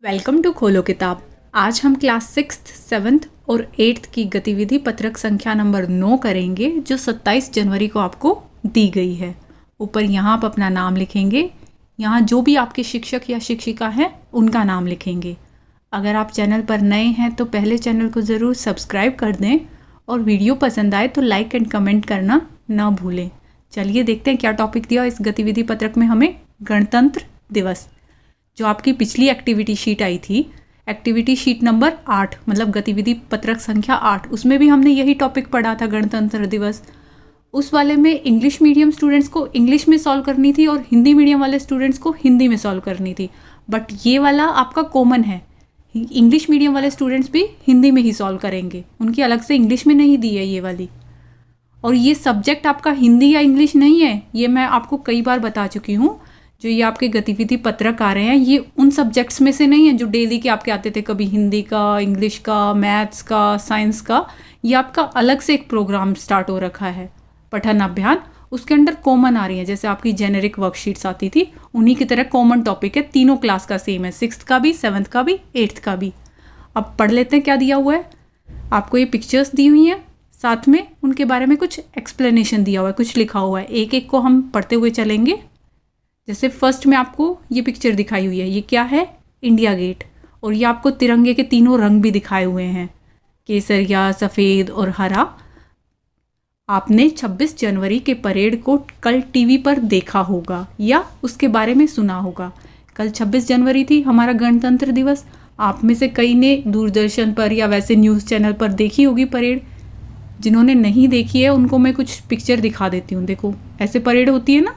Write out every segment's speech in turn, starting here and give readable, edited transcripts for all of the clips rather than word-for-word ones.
Welcome to खोलो किताब। आज हम क्लास 6th, 7th और 8th की गतिविधि पत्रक संख्या नंबर 9 करेंगे जो 27 जनवरी को आपको दी गई है। ऊपर यहाँ आप अपना नाम लिखेंगे। यहाँ जो भी आपके शिक्षक या शिक्षिका हैं उनका नाम लिखेंगे। अगर आप चैनल पर नए हैं तो पहले चैनल को ज़रूर सब्सक्राइब कर दें और वीडियो पसंद आए तो लाइक एंड कमेंट करना ना भूलें। चलिए देखते हैं क्या टॉपिक दिया इस गतिविधि पत्रक में हमें। गणतंत्र दिवस। जो आपकी पिछली एक्टिविटी शीट आई थी, एक्टिविटी शीट नंबर 8 मतलब गतिविधि पत्रक संख्या 8, उसमें भी हमने यही टॉपिक पढ़ा था, गणतंत्र दिवस। उस वाले में इंग्लिश मीडियम स्टूडेंट्स को इंग्लिश में सॉल्व करनी थी और हिंदी मीडियम वाले स्टूडेंट्स को हिंदी में सॉल्व करनी थी। बट ये वाला आपका कॉमन है, इंग्लिश मीडियम वाले स्टूडेंट्स भी हिंदी में ही सॉल्व करेंगे, उनकी अलग से इंग्लिश में नहीं दी है ये वाली। और ये सब्जेक्ट आपका हिंदी या इंग्लिश नहीं है, ये मैं आपको कई बार बता चुकी हूँ। जो ये आपके गतिविधि पत्रक आ रहे हैं ये उन सब्जेक्ट्स में से नहीं है जो डेली के आपके आते थे, कभी हिंदी का, इंग्लिश का, मैथ्स का, साइंस का। ये आपका अलग से एक प्रोग्राम स्टार्ट हो रखा है, पठन अभियान। उसके अंदर कॉमन आ रही है, जैसे आपकी जेनेरिक वर्कशीट्स आती थी उन्हीं की तरह कॉमन टॉपिक है। तीनों क्लास का सेम है, 6th का भी, 7th का भी, 8th का भी। अब पढ़ लेते हैं क्या दिया हुआ है। आपको ये पिक्चर्स दी हुई हैं, साथ में उनके बारे में कुछ एक्सप्लेनेशन दिया हुआ है, कुछ लिखा हुआ है। एक एक को हम पढ़ते हुए चलेंगे। जैसे फर्स्ट में आपको ये पिक्चर दिखाई हुई है, ये क्या है? India Gate. और ये आपको तिरंगे के तीनों रंग भी दिखाए हुए हैं, केसरिया, सफ़ेद और हरा। आपने 26 जनवरी के परेड को कल टीवी पर देखा होगा या उसके बारे में सुना होगा। कल 26 जनवरी थी, हमारा गणतंत्र दिवस। आप में से कई ने दूरदर्शन पर या वैसे न्यूज़ चैनल पर देखी होगी परेड। जिन्होंने नहीं देखी है उनको मैं कुछ पिक्चर दिखा देती हूँ। देखो, ऐसे परेड होती है ना,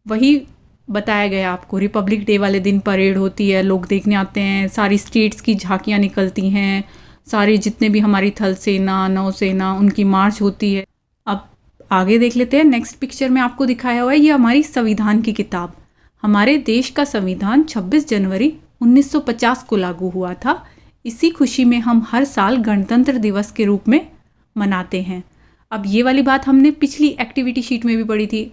वही बताया गया आपको। रिपब्लिक डे वाले दिन परेड होती है, लोग देखने आते हैं, सारी स्टेट्स की झांकियाँ निकलती हैं, सारे जितने भी हमारी थल सेना, नौसेना, उनकी मार्च होती है। अब आगे देख लेते हैं। नेक्स्ट पिक्चर में आपको दिखाया हुआ है ये हमारी संविधान की किताब। हमारे देश का संविधान 26 जनवरी 1950 को लागू हुआ था। इसी खुशी में हम हर साल गणतंत्र दिवस के रूप में मनाते हैं। अब ये वाली बात हमने पिछली एक्टिविटी शीट में भी पढ़ी थी।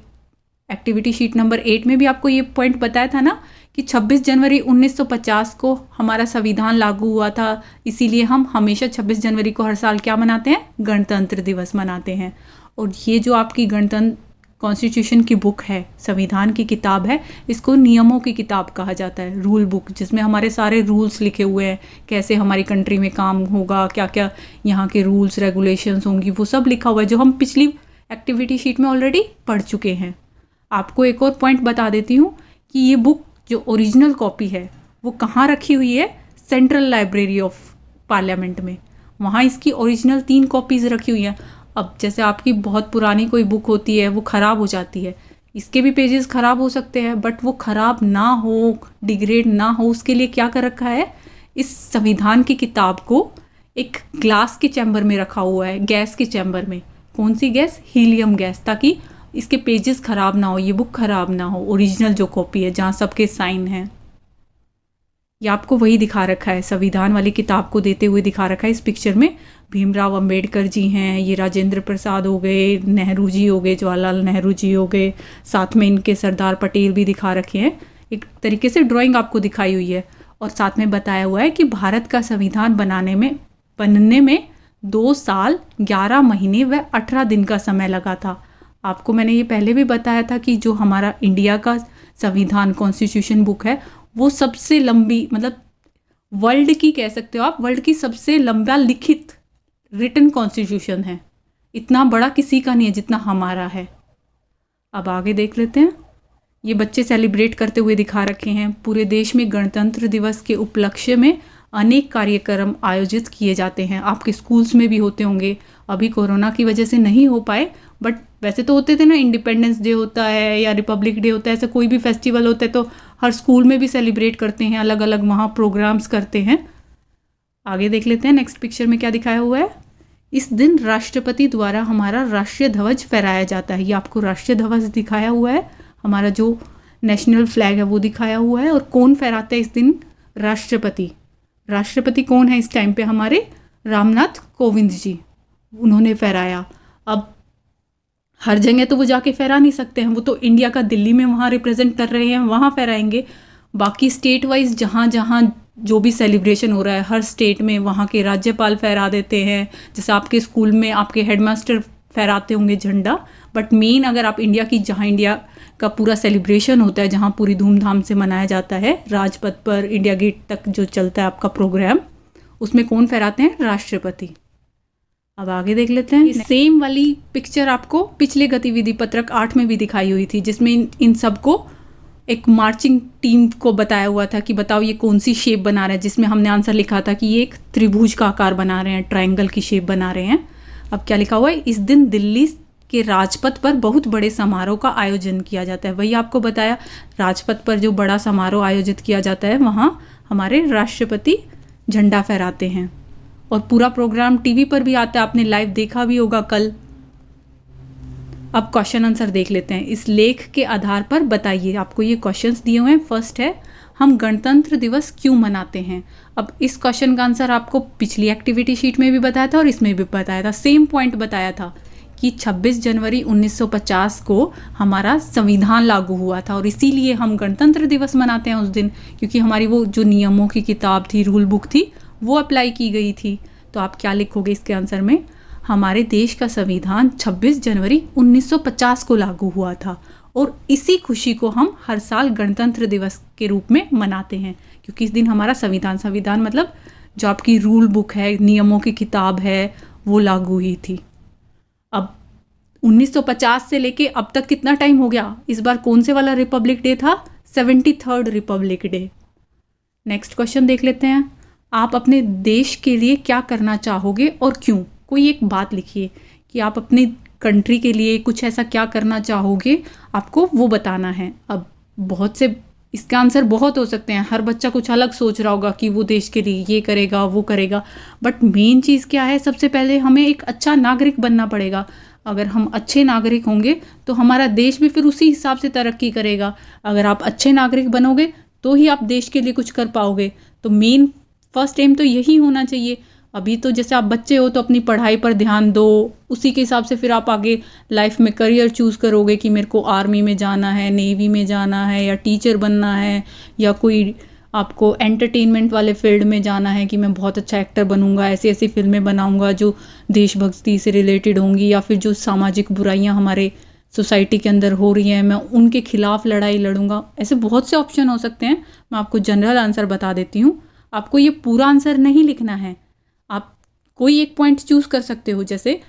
एक्टिविटी शीट नंबर 8 में भी आपको ये पॉइंट बताया था ना कि 26 जनवरी 1950 को हमारा संविधान लागू हुआ था, इसीलिए हम हमेशा 26 जनवरी को हर साल क्या मनाते हैं? गणतंत्र दिवस मनाते हैं। और ये जो आपकी गणतंत्र कॉन्स्टिट्यूशन की बुक है, संविधान की किताब है, इसको नियमों की किताब कहा जाता है, रूल बुक, जिसमें हमारे सारे रूल्स लिखे हुए हैं, कैसे हमारी कंट्री में काम होगा, क्या क्या यहाँ के रूल्स रेगुलेशंस होंगी, वो सब लिखा हुआ है, जो हम पिछली एक्टिविटी शीट में ऑलरेडी पढ़ चुके हैं। आपको एक और पॉइंट बता देती हूँ कि ये बुक जो ओरिजिनल कॉपी है वो कहाँ रखी हुई है? सेंट्रल लाइब्रेरी ऑफ पार्लियामेंट में। वहाँ इसकी ओरिजिनल 3 कॉपीज़ रखी हुई हैं। अब जैसे आपकी बहुत पुरानी कोई बुक होती है, वो ख़राब हो जाती है, इसके भी पेजेस ख़राब हो सकते हैं, बट वो ख़राब ना हो, डिग्रेड ना हो, उसके लिए क्या कर रखा है? इस संविधान की किताब को एक ग्लास के चैम्बर में रखा हुआ है, गैस के चैम्बर में। कौन सी गैस? हीलियम गैस, ताकि इसके पेजेस ख़राब ना हो, ये बुक ख़राब ना हो। ओरिजिनल जो कॉपी है जहाँ सबके साइन हैं, ये आपको वही दिखा रखा है, संविधान वाली किताब को देते हुए दिखा रखा है। इस पिक्चर में भीमराव अंबेडकर जी हैं, ये राजेंद्र प्रसाद हो गए, नेहरू जी हो गए, जवाहरलाल नेहरू जी हो गए, साथ में इनके सरदार पटेल भी दिखा रखे हैं। एक तरीके से ड्राइंग आपको दिखाई हुई है और साथ में बताया हुआ है कि भारत का संविधान बनने में 2 साल 11 महीने व 18 दिन का समय लगा था। आपको मैंने ये पहले भी बताया था कि जो हमारा इंडिया का संविधान कॉन्स्टिट्यूशन बुक है वो सबसे लंबी, मतलब वर्ल्ड की कह सकते हो आप, वर्ल्ड की सबसे लंबा लिखित रिटन कॉन्स्टिट्यूशन है। इतना बड़ा किसी का नहीं है जितना हमारा है। अब आगे देख लेते हैं। ये बच्चे सेलिब्रेट करते हुए दिखा रखे हैं। पूरे देश में गणतंत्र दिवस के उपलक्ष्य में अनेक कार्यक्रम आयोजित किए जाते हैं। आपके स्कूल्स में भी होते होंगे, अभी कोरोना की वजह से नहीं हो पाए, बट वैसे तो होते थे ना। इंडिपेंडेंस डे होता है या रिपब्लिक डे होता है, ऐसा कोई भी फेस्टिवल होता है तो हर स्कूल में भी सेलिब्रेट करते हैं, अलग अलग वहाँ प्रोग्राम्स करते हैं। आगे देख लेते हैं। नेक्स्ट पिक्चर में क्या दिखाया हुआ है? इस दिन राष्ट्रपति द्वारा हमारा राष्ट्रीय ध्वज फहराया जाता है। ये आपको राष्ट्रीय ध्वज दिखाया हुआ है, हमारा जो नेशनल फ्लैग है वो दिखाया हुआ है। और कौन फहराता है इस दिन? राष्ट्रपति। राष्ट्रपति कौन है इस टाइम पे? हमारे रामनाथ कोविंद जी, उन्होंने फहराया। अब हर जगह तो वो जाके फहरा नहीं सकते हैं, वो तो इंडिया का दिल्ली में वहाँ रिप्रेजेंट कर रहे हैं, वहाँ फहराएंगे। बाकी स्टेट वाइज जहाँ जहाँ जो भी सेलिब्रेशन हो रहा है हर स्टेट में वहाँ के राज्यपाल फहरा देते हैं, जैसे आपके स्कूल में आपके हेडमास्टर फहराते होंगे झंडा। बट मेन अगर आप इंडिया की, जहाँ इंडिया का पूरा सेलिब्रेशन होता है, जहाँ पूरी धूमधाम से मनाया जाता है, राजपथ पर इंडिया गेट तक जो चलता है आपका प्रोग्राम, उसमें कौन फहराते हैं? राष्ट्रपति। अब आगे देख लेते हैं। सेम वाली पिक्चर आपको पिछले गतिविधि पत्रक 8 में भी दिखाई हुई थी, जिसमें इन सबको एक मार्चिंग टीम को बताया हुआ था कि बताओ ये कौन सी शेप बना रहे हैं, जिसमें हमने आंसर लिखा था कि ये एक त्रिभुज का आकार बना रहे हैं, ट्रायंगल की शेप बना रहे हैं। अब क्या लिखा हुआ है? इस दिन दिल्ली के राजपथ पर बहुत बड़े समारोह का आयोजन किया जाता है। वही आपको बताया, राजपथ पर जो बड़ा समारोह आयोजित किया जाता है वहाँ हमारे राष्ट्रपति झंडा फहराते हैं, और पूरा प्रोग्राम टीवी पर भी आता है, आपने लाइव देखा भी होगा कल। अब क्वेश्चन आंसर देख लेते हैं। इस लेख के आधार पर बताइए, आपको ये क्वेश्चंस दिए हुए हैं। फर्स्ट है, हम गणतंत्र दिवस क्यों मनाते हैं? अब इस क्वेश्चन का आंसर आपको पिछली एक्टिविटी शीट में भी बताया था और इसमें भी बताया था, सेम पॉइंट बताया था कि 26 जनवरी 1950 को हमारा संविधान लागू हुआ था और इसीलिए हम गणतंत्र दिवस मनाते हैं उस दिन, क्योंकि हमारी वो जो नियमों की किताब थी, रूल बुक थी, वो अप्लाई की गई थी। तो आप क्या लिखोगे इसके आंसर में? हमारे देश का संविधान 26 जनवरी 1950 को लागू हुआ था और इसी खुशी को हम हर साल गणतंत्र दिवस के रूप में मनाते हैं, क्योंकि इस दिन हमारा संविधान मतलब जो आपकी रूल बुक है, नियमों की किताब है, वो लागू हुई थी। अब 1950 से लेके अब तक कितना टाइम हो गया? इस बार कौन से वाला रिपब्लिक डे था? 73rd Republic day. Next question देख लेते हैं। आप अपने देश के लिए क्या करना चाहोगे और क्यों? कोई एक बात लिखिए कि आप अपने कंट्री के लिए कुछ ऐसा क्या करना चाहोगे, आपको वो बताना है। अब बहुत से इसके आंसर बहुत हो सकते हैं, हर बच्चा कुछ अलग सोच रहा होगा कि वो देश के लिए ये करेगा, वो करेगा, बट मेन चीज़ क्या है? सबसे पहले हमें एक अच्छा नागरिक बनना पड़ेगा। अगर हम अच्छे नागरिक होंगे तो हमारा देश भी फिर उसी हिसाब से तरक्की करेगा। अगर आप अच्छे नागरिक बनोगे तो ही आप देश के लिए कुछ कर पाओगे। तो मेन फर्स्ट एम तो यही होना चाहिए। अभी तो जैसे आप बच्चे हो तो अपनी पढ़ाई पर ध्यान दो, उसी के हिसाब से फिर आप आगे लाइफ में करियर चूज़ करोगे कि मेरे को आर्मी में जाना है, नेवी में जाना है, या टीचर बनना है, या कोई आपको एंटरटेनमेंट वाले फील्ड में जाना है कि मैं बहुत अच्छा एक्टर बनूंगा, ऐसी ऐसी फिल्में बनाऊंगा जो देशभक्ति से रिलेटेड होंगी, या फिर जो सामाजिक बुराइयां हमारे सोसाइटी के अंदर हो रही हैं मैं उनके खिलाफ लड़ाई लड़ूंगा। ऐसे बहुत से ऑप्शन हो सकते हैं। मैं आपको जनरल आंसर बता देती हूँ। आपको ये पूरा आंसर नहीं लिखना है, आप कोई एक पॉइंट चूज कर सकते हो। जैसे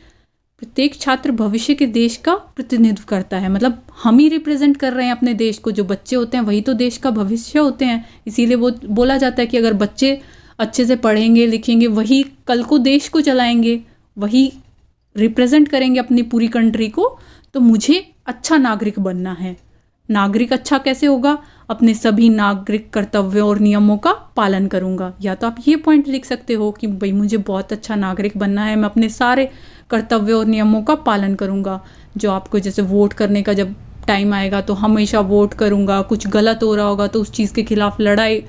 प्रत्येक छात्र भविष्य के देश का प्रतिनिधित्व करता है, मतलब हम ही रिप्रेजेंट कर रहे हैं अपने देश को। जो बच्चे होते हैं वही तो देश का भविष्य होते हैं, इसीलिए वो बोला जाता है कि अगर बच्चे अच्छे से पढ़ेंगे लिखेंगे वही कल को देश को चलाएंगे, वही रिप्रेजेंट करेंगे अपनी पूरी कंट्री को। तो मुझे अच्छा नागरिक बनना है। नागरिक अच्छा कैसे होगा? अपने सभी नागरिक कर्तव्यों और नियमों का पालन करूंगा। या तो आप ये पॉइंट लिख सकते हो कि भाई मुझे बहुत अच्छा नागरिक बनना है, मैं अपने सारे कर्तव्यों और नियमों का पालन करूंगा। जो आपको जैसे वोट करने का जब टाइम आएगा तो हमेशा वोट करूंगा, कुछ गलत हो रहा होगा तो उस चीज़ के खिलाफ लड़ाई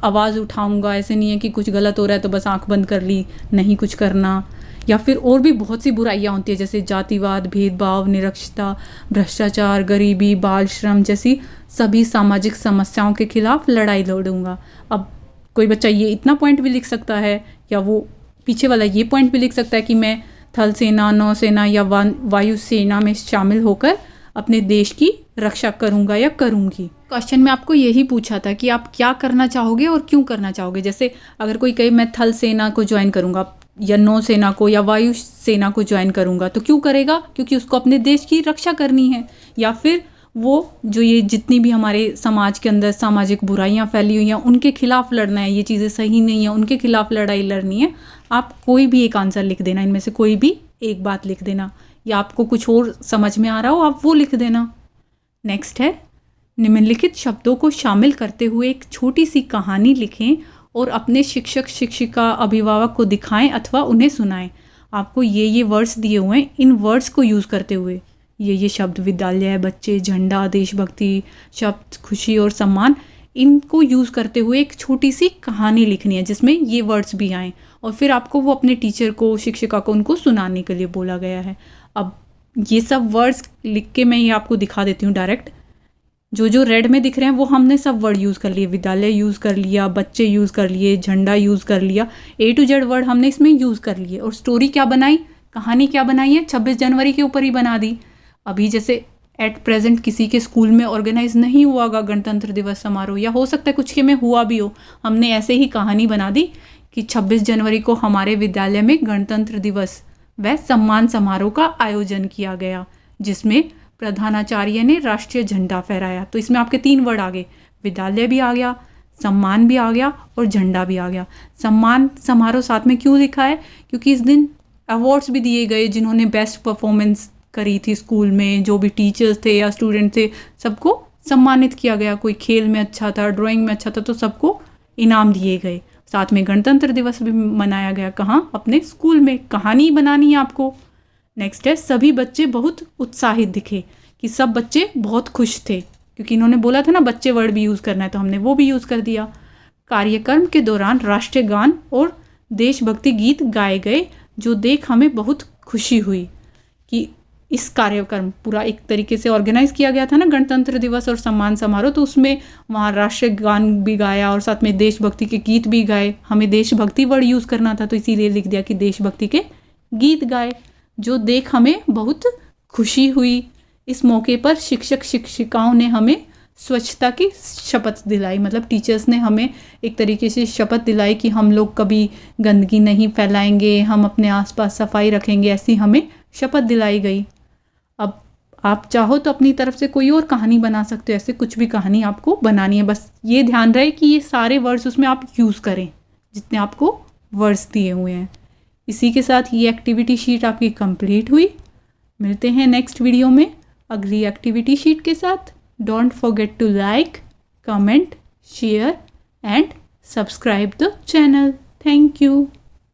आवाज़ उठाऊंगा। ऐसे नहीं है कि कुछ गलत हो रहा है तो बस आंख बंद कर ली, नहीं कुछ करना। या फिर और भी बहुत सी बुराइयां होती है जैसे जातिवाद, भेदभाव, निरक्षरता, भ्रष्टाचार, गरीबी, बाल श्रम जैसी सभी सामाजिक समस्याओं के खिलाफ लड़ाई लड़ूंगा। अब कोई बच्चा ये इतना पॉइंट भी लिख सकता है, या वो पीछे वाला ये पॉइंट भी लिख सकता है कि मैं थल सेना, नौसेना या वायु सेना में शामिल होकर अपने देश की रक्षा करूंगा या करूंगी। क्वेश्चन में आपको यही पूछा था कि आप क्या करना चाहोगे और क्यों करना चाहोगे। जैसे अगर कोई कहे मैं थल सेना को ज्वाइन करूंगा या नौसेना को या वायु सेना को ज्वाइन करूंगा, तो क्यों करेगा? क्योंकि उसको अपने देश की रक्षा करनी है। या फिर वो जो ये जितनी भी हमारे समाज के अंदर सामाजिक बुराइयां फैली हुई हैं उनके खिलाफ लड़ना है, ये चीज़ें सही नहीं है, उनके खिलाफ लड़ाई लड़नी है। आप कोई भी एक आंसर लिख देना, इनमें से कोई भी एक बात लिख देना, या आपको कुछ और समझ में आ रहा हो आप वो लिख देना। नेक्स्ट है, निम्नलिखित शब्दों को शामिल करते हुए एक छोटी सी कहानी लिखें और अपने शिक्षक, शिक्षिका, अभिभावक को दिखाएं अथवा उन्हें सुनाएं। आपको ये वर्ड्स दिए हुए हैं, इन वर्ड्स को यूज़ करते हुए ये शब्द विद्यालय, बच्चे, झंडा, देशभक्ति, शब्द खुशी और सम्मान, इनको यूज़ करते हुए एक छोटी सी कहानी लिखनी है जिसमें ये वर्ड्स भी आएँ, और फिर आपको वो अपने टीचर को, शिक्षिका को उनको सुनाने के लिए बोला गया है। अब ये सब वर्ड्स लिख के मैं ये आपको दिखा देती हूँ डायरेक्ट। जो रेड में दिख रहे हैं वो हमने सब वर्ड यूज़ कर लिए, विद्यालय यूज़ कर लिया, बच्चे यूज़ कर लिए, झंडा यूज़ कर लिया, A to Z वर्ड हमने इसमें यूज़ कर लिए। और स्टोरी क्या बनाई, कहानी क्या बनाई है, 26 जनवरी के ऊपर ही बना दी। अभी जैसे एट प्रेजेंट किसी के स्कूल में ऑर्गेनाइज नहीं हुआ होगा गणतंत्र दिवस समारोह, या हो सकता है कुछ के में हुआ भी हो, हमने ऐसे ही कहानी बना दी कि 26 जनवरी को हमारे विद्यालय में गणतंत्र दिवस व सम्मान समारोह का आयोजन किया गया, जिसमें प्रधानाचार्य ने राष्ट्रीय झंडा फहराया। तो इसमें आपके 3 वर्ड आ गए, विद्यालय भी आ गया, सम्मान भी आ गया और झंडा भी आ गया। सम्मान समारोह साथ में क्यों लिखा है, क्योंकि इस दिन अवार्ड्स भी दिए गए जिन्होंने बेस्ट परफॉर्मेंस करी थी स्कूल में, जो भी टीचर्स थे या स्टूडेंट थे सबको सम्मानित किया गया। कोई खेल में अच्छा था, ड्राइंग में अच्छा था, तो सबको इनाम दिए गए। साथ में गणतंत्र दिवस भी मनाया गया, कहाँ, अपने स्कूल में। कहानी बनानी है आपको। नेक्स्ट है, सभी बच्चे बहुत उत्साहित दिखे, कि सब बच्चे बहुत खुश थे, क्योंकि इन्होंने बोला था ना बच्चे वर्ड भी यूज़ करना है, तो हमने वो भी यूज़ कर दिया। कार्यक्रम के दौरान राष्ट्रीय गान और देशभक्ति गीत गाए गए, जो देख हमें बहुत खुशी हुई कि इस कार्यक्रम पूरा एक तरीके से ऑर्गेनाइज किया गया था ना गणतंत्र दिवस और सम्मान समारोह, तो उसमें वहाँ राष्ट्रीय गान भी गाया और साथ में देशभक्ति के गीत भी गाए। हमें देशभक्ति वर्ड यूज़ करना था, तो इसीलिए लिख दिया कि देशभक्ति के गीत गाए, जो देख हमें बहुत खुशी हुई। इस मौके पर शिक्षक शिक्षिकाओं ने हमें स्वच्छता की शपथ दिलाई, मतलब टीचर्स ने हमें एक तरीके से शपथ दिलाई कि हम लोग कभी गंदगी नहीं फैलाएंगे, हम अपने आसपास सफाई रखेंगे, ऐसी हमें शपथ दिलाई गई। अब आप चाहो तो अपनी तरफ से कोई और कहानी बना सकते हो, ऐसे कुछ भी कहानी आपको बनानी है, बस ये ध्यान रहे कि ये सारे वर्ड्स उसमें आप यूज़ करें जितने आपको वर्ड्स दिए हुए हैं। इसी के साथ ये एक्टिविटी शीट आपकी कंप्लीट हुई। मिलते हैं नेक्स्ट वीडियो में अगली एक्टिविटी शीट के साथ। Don't forget to like, comment, share and subscribe the channel. Thank you.